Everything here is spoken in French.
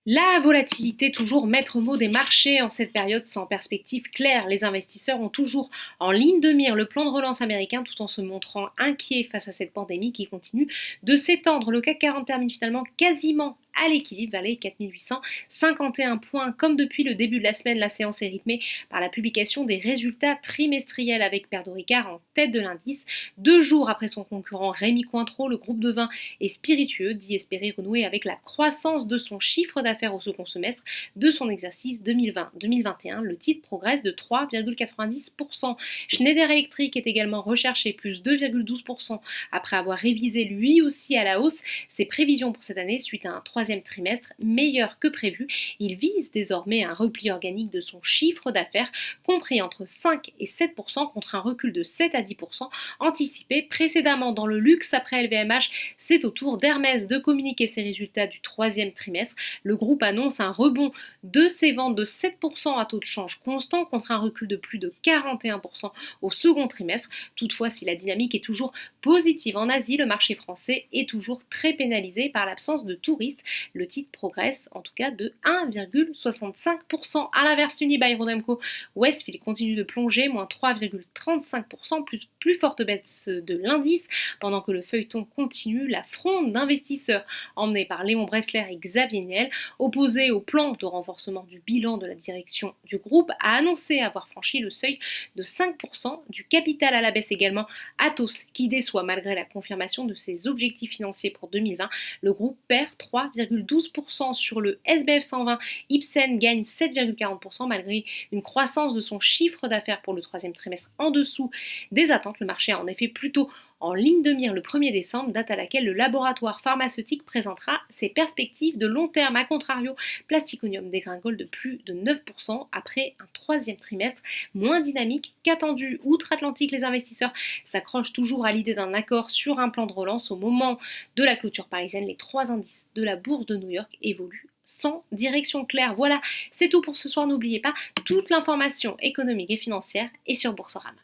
La volatilité, toujours maître mot des marchés en cette période sans perspective claire. Les investisseurs ont toujours en ligne de mire le plan de relance américain tout en se montrant inquiets face à cette pandémie qui continue de s'étendre. Le CAC 40 termine finalement quasiment à l'équilibre vers les 4851 points. Comme depuis le début de la semaine, la séance est rythmée par la publication des résultats trimestriels avec Pernod Ricard en tête de l'indice. 2 jours après son concurrent Rémy Cointreau, le groupe de vin et spiritueux dit espérer renouer avec la croissance de son chiffre d'affaires au second semestre de son exercice 2020-2021. Le titre progresse de 3,90%. Schneider Electric est également recherché, plus 2,12% après avoir révisé lui aussi à la hausse ses prévisions pour cette année suite à un troisième trimestre meilleur que prévu. Il vise désormais un repli organique de son chiffre d'affaires compris entre 5 et 7% contre un recul de 7 à 10% anticipé précédemment. Dans le luxe après LVMH, c'est au tour d'Hermès de communiquer ses résultats du troisième trimestre. Le groupe annonce un rebond de ses ventes de 7% à taux de change constant contre un recul de plus de 41% au second trimestre. Toutefois, si la dynamique est toujours positive en Asie, le marché français est toujours très pénalisé par l'absence de touristes. Le titre progresse en tout cas de 1,65%. À l'inverse, Unibail-Rodamco Westfield continue de plonger, moins 3,35%, plus forte baisse de l'indice, pendant que le feuilleton continue. La fronde d'investisseurs emmenée par Léon Bressler et Xavier Niel, opposé au plan de renforcement du bilan de la direction du groupe, a annoncé avoir franchi le seuil de 5% du capital à la baisse également. Atos, qui déçoit malgré la confirmation de ses objectifs financiers pour 2020, le groupe perd 3,12% sur le SBF 120. Ipsen gagne 7,40% malgré une croissance de son chiffre d'affaires pour le troisième trimestre en dessous des attentes. Le marché a en effet plutôt en ligne de mire le 1er décembre, date à laquelle le laboratoire pharmaceutique présentera ses perspectives de long terme. A contrario, Plasticonium dégringole de plus de 9% après un troisième trimestre moins dynamique qu'attendu. Outre-Atlantique, les investisseurs s'accrochent toujours à l'idée d'un accord sur un plan de relance. Au moment de la clôture parisienne, les 3 indices de la bourse de New York évoluent sans direction claire. Voilà, c'est tout pour ce soir. N'oubliez pas, toute l'information économique et financière est sur Boursorama.